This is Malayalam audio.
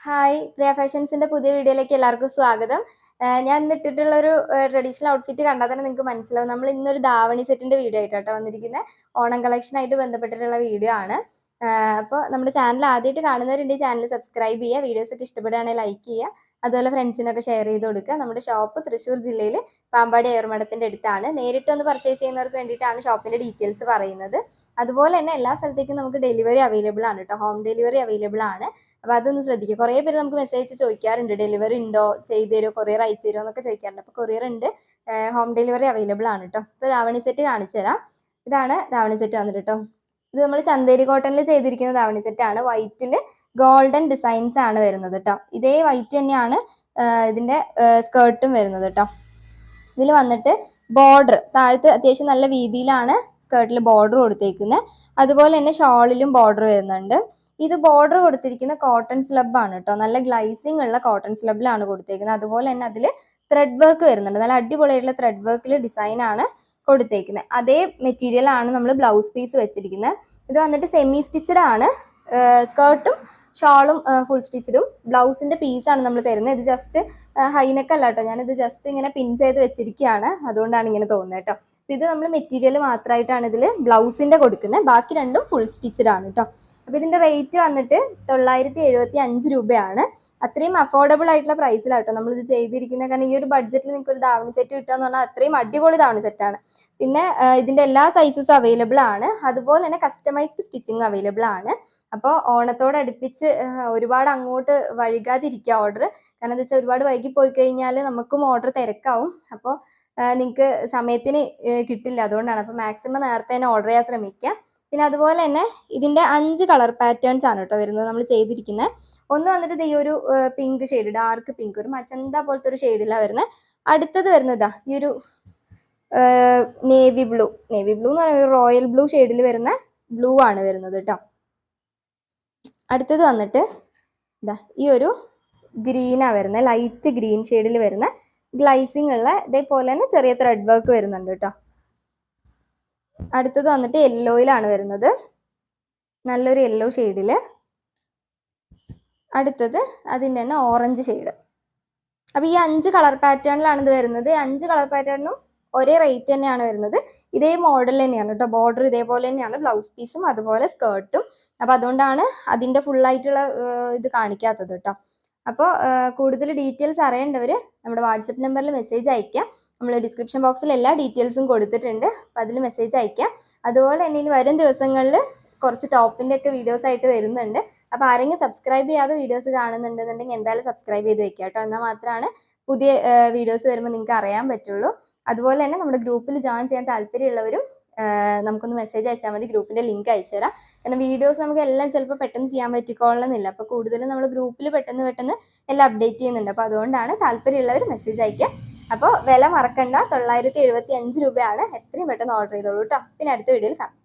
ഹായ് പ്രിയ ഫാഷൻസിന്റെ പുതിയ വീഡിയോയിലേക്ക് എല്ലാവർക്കും സ്വാഗതം. ഞാൻ ഇന്ന് ഇട്ടിട്ടുള്ള ഒരു ട്രഡീഷണൽ ഔട്ട്ഫിറ്റ് കണ്ടാൽ തന്നെ നിങ്ങൾക്ക് മനസ്സിലാവും. നമ്മൾ ഇന്നൊരു ധാവണി സെറ്റിന്റെ വീഡിയോ ആയിട്ടാണ് വന്നിരിക്കുന്നത്. ഓണം കളക്ഷൻ ആയിട്ട് ബന്ധപ്പെട്ടിട്ടുള്ള വീഡിയോ ആണ്. അപ്പോൾ നമ്മുടെ ചാനൽ ആദ്യമായിട്ട് കാണുന്നവരുണ്ടെങ്കിൽ ചാനൽ സബ്സ്ക്രൈബ് ചെയ്യുക, വീഡിയോസ് ഒക്കെ ഇഷ്ടപ്പെടുകയാണെങ്കിൽ ലൈക്ക് ചെയ്യുക, അതുപോലെ ഫ്രണ്ട്സിനൊക്കെ ഷെയർ ചെയ്ത് കൊടുക്കുക. നമ്മുടെ ഷോപ്പ് തൃശ്ശൂർ ജില്ലയിൽ പാമ്പാടി ഏറുമഠത്തിന്റെ അടുത്താണ്. നേരിട്ട് ഒന്ന് പർച്ചേസ് ചെയ്യുന്നവർക്ക് വേണ്ടിയിട്ടാണ് ഷോപ്പിന്റെ ഡീറ്റെയിൽസ് പറയുന്നത്. അതുപോലെ തന്നെ എല്ലാ സ്ഥലത്തേക്കും നമുക്ക് ഡെലിവറി അവൈലബിൾ ആണ് കേട്ടോ, ഹോം ഡെലിവറി അവൈലബിൾ ആണ്. അപ്പൊ അതൊന്ന് ശ്രദ്ധിക്കുക. കുറേ പേര് നമുക്ക് മെസ്സേജ് ചോദിക്കാറുണ്ട്, ഡെലിവറി ഉണ്ടോ, ചെയ്തു തരുമോ, കൊറിയർ അയച്ചു തരുമോ എന്നൊക്കെ ചോദിക്കാറുണ്ട്. അപ്പൊ കൊറിയർ ഉണ്ട്, ഹോം ഡെലിവറി അവൈലബിൾ ആണ് കേട്ടോ. ഇപ്പൊ ധാവണി സെറ്റ് കാണിച്ചു തരാം. ഇതാണ് ധാവണി സെറ്റ് വന്നിട്ട് കേട്ടോ. ഇത് നമ്മൾ ചന്തേരി കോട്ടണിൽ ചെയ്തിരിക്കുന്ന ധാവണി സെറ്റ് ആണ്. വൈറ്റിൽ ഗോൾഡൻ ഡിസൈൻസ് ആണ് വരുന്നത് കേട്ടോ. ഇതേ വൈറ്റ് തന്നെയാണ് ഇതിന്റെ സ്കേർട്ടും വരുന്നത് കേട്ടോ. ഇതിൽ വന്നിട്ട് ബോർഡർ താഴത്ത് അത്യാവശ്യം നല്ല വീതിയിലാണ് സ്കേർട്ടിൽ ബോർഡർ കൊടുത്തേക്കുന്നത്. അതുപോലെ തന്നെ ഷോളിലും ബോർഡർ വരുന്നുണ്ട്. ഇത് ബോർഡർ കൊടുത്തിരിക്കുന്ന കോട്ടൺ സ്ലബ് ആണ് കേട്ടോ. നല്ല ഗ്ലൈസിംഗ് ഉള്ള കോട്ടൺ സ്ലബിലാണ് കൊടുത്തേക്കുന്നത്. അതുപോലെ തന്നെ അതിൽ ത്രെഡ് വർക്ക് വരുന്നുണ്ട്. നല്ല അടിപൊളിയായിട്ടുള്ള ത്രെഡ് വർക്കിൽ ഡിസൈൻ ആണ് കൊടുത്തേക്കുന്നത്. അതേ മെറ്റീരിയൽ ആണ് നമ്മൾ ബ്ലൗസ് പീസ് വെച്ചിരിക്കുന്നത്. ഇത് വന്നിട്ട് സെമി സ്റ്റിച്ചഡ് ആണ്. സ്കേർട്ടും ഷോളും ഫുൾ സ്റ്റിച്ചഡും. ബ്ലൗസിന്റെ പീസാണ് നമ്മൾ തരുന്നത്. ഇത് ജസ്റ്റ് ഹൈനെക്ക് അല്ല കേട്ടോ, ഞാനിത് ജസ്റ്റ് ഇങ്ങനെ പിൻ ചെയ്ത് വെച്ചിരിക്കുകയാണ്, അതുകൊണ്ടാണ് ഇങ്ങനെ തോന്നുന്നത് കേട്ടോ. ഇത് നമ്മൾ മെറ്റീരിയൽ മാത്രമായിട്ടാണ് ഇതിൽ ബ്ലൗസിന്റെ കൊടുക്കുന്നത്. ബാക്കി രണ്ടും ഫുൾ സ്റ്റിച്ചഡ് ആണ് കേട്ടോ. അപ്പോൾ ഇതിന്റെ റേറ്റ് വന്നിട്ട് 975 രൂപയാണ്. അത്രയും അഫോർഡബിൾ ആയിട്ടുള്ള പ്രൈസിലാട്ടോ നമ്മളിത് ചെയ്തിരിക്കുന്നത്. കാരണം ഈ ഒരു ബഡ്ജറ്റിൽ നിങ്ങൾക്ക് ഒരു ധാവണി സെറ്റ് കിട്ടുക എന്ന് പറഞ്ഞാൽ അത്രയും അടിപൊളി ധാവണി സെറ്റാണ്. പിന്നെ ഇതിന്റെ എല്ലാ സൈസസും അവൈലബിൾ ആണ്. അതുപോലെ തന്നെ കസ്റ്റമൈസ്ഡ് സ്റ്റിച്ചിങ് അവൈലബിൾ ആണ്. അപ്പോൾ ഓണത്തോടടുപ്പിച്ച് ഒരുപാട് അങ്ങോട്ട് വൈകാതിരിക്കുക ഓർഡർ. കാരണം എന്താ വെച്ചാൽ ഒരുപാട് വൈകി പോയി കഴിഞ്ഞാൽ നമുക്കും ഓർഡർ തിരക്കാവും. അപ്പോൾ നിങ്ങൾക്ക് സമയത്തിന് കിട്ടില്ല, അതുകൊണ്ടാണ്. അപ്പോൾ മാക്സിമം നേരത്തെ തന്നെ ഓർഡർ ചെയ്യാൻ ശ്രമിക്കുക. പിന്നെ അതുപോലെ തന്നെ ഇതിന്റെ 5 കളർ പാറ്റേൺസ് ആണ് കേട്ടോ വരുന്നത് നമ്മൾ ചെയ്തിരിക്കുന്നത്. ഒന്ന് വന്നിട്ട് ഈ ഒരു പിങ്ക് ഷെയ്ഡ്, ഡാർക്ക് പിങ്ക്, ഒരു മച്ചന്ത പോലത്തെ ഒരു ഷെയ്ഡിലാണ് വരുന്നത്. അടുത്തത് വരുന്നതാ ഈ ഒരു നേവി ബ്ലൂ എന്ന് പറയുന്നത് റോയൽ ബ്ലൂ ഷെയ്ഡിൽ വരുന്ന ബ്ലൂ ആണ് വരുന്നത് കേട്ടോ. അടുത്തത് വന്നിട്ട് ഇതാ ഈ ഒരു ഗ്രീനാണ് വരുന്നത്, ലൈറ്റ് ഗ്രീൻ ഷെയ്ഡിൽ വരുന്ന ഗ്ലൈസിങ് ഉള്ള ഇതേപോലെ തന്നെ ചെറിയ ത്രെഡ് വർക്ക് വരുന്നുണ്ട് കേട്ടോ. അടുത്തത് വന്നിട്ട് യെല്ലോയിലാണ് വരുന്നത്, നല്ലൊരു യെല്ലോ ഷെയ്ഡില്. അടുത്തത് അതിൻ്റെ തന്നെ ഓറഞ്ച് ഷെയ്ഡ്. അപ്പോൾ ഈ 5 കളർ പാറ്റേണിലാണ് ഇത് വരുന്നത്. 5 കളർ പാറ്റേണിനും ഒരേ റേറ്റ് തന്നെയാണ് വരുന്നത്. ഇതേ മോഡൽ തന്നെയാണ് കേട്ടോ. ബോർഡർ ഇതേപോലെ തന്നെയാണ്, ബ്ലൗസ് പീസും അതുപോലെ സ്കേർട്ടും. അപ്പോൾ അതുകൊണ്ടാണ് അതിൻ്റെ ഫുള്ളായിട്ടുള്ള ഇത് കാണിക്കാത്തത് കേട്ടോ. അപ്പോൾ കൂടുതൽ ഡീറ്റെയിൽസ് അറിയേണ്ടവർ നമ്മുടെ വാട്സപ്പ് നമ്പറിൽ മെസ്സേജ് അയയ്ക്കാം. നമ്മൾ ഡിസ്ക്രിപ്ഷൻ ബോക്സിൽ എല്ലാ ഡീറ്റെയിൽസും കൊടുത്തിട്ടുണ്ട്. അപ്പോൾ അതിൽ മെസ്സേജ് അയയ്ക്കാം. അതുപോലെ തന്നെ ഇനി വരും ദിവസങ്ങളിൽ കുറച്ച് ടോപ്പിൻ്റെ ഒക്കെ വീഡിയോസ് ആയിട്ട് വരുന്നുണ്ട്. അപ്പോൾ ആരെങ്കിലും സബ്സ്ക്രൈബ് ചെയ്യാതെ വീഡിയോസ് കാണുന്നുണ്ടെന്നുണ്ടെങ്കിൽ എന്തായാലും സബ്സ്ക്രൈബ് ചെയ്ത് വെക്കുക കേട്ടോ. എന്നാൽ മാത്രമാണ് പുതിയ വീഡിയോസ് വരുമ്പോൾ നിങ്ങൾക്ക് അറിയാൻ പറ്റുള്ളൂ. അതുപോലെ തന്നെ നമ്മുടെ ഗ്രൂപ്പിൽ ജോയിൻ ചെയ്യാൻ താല്പര്യമുള്ളവരും നമുക്കൊന്ന് മെസ്സേജ് അയച്ചാൽ മതി. ഗ്രൂപ്പിൻ്റെ ലിങ്ക് അയച്ചു തരാം. കാരണം വീഡിയോസ് നമുക്ക് എല്ലാം ചിലപ്പോൾ പെട്ടെന്ന് ചെയ്യാൻ പറ്റിക്കൊള്ളുന്നില്ല. അപ്പോൾ കൂടുതലും നമ്മൾ ഗ്രൂപ്പിൽ പെട്ടെന്ന് എല്ലാം അപ്ഡേറ്റ് ചെയ്യുന്നുണ്ട്. അപ്പോൾ അതുകൊണ്ടാണ് താല്പര്യമുള്ളവർ മെസ്സേജ് അയക്കുക. അപ്പോൾ വില മറക്കണ്ട, 975 രൂപയാണ്. എത്രയും പെട്ടെന്ന് ഓർഡർ ചെയ്തോളൂ കേട്ടോ. പിന്നെ അടുത്ത വീഡിയോയിൽ കാണാം.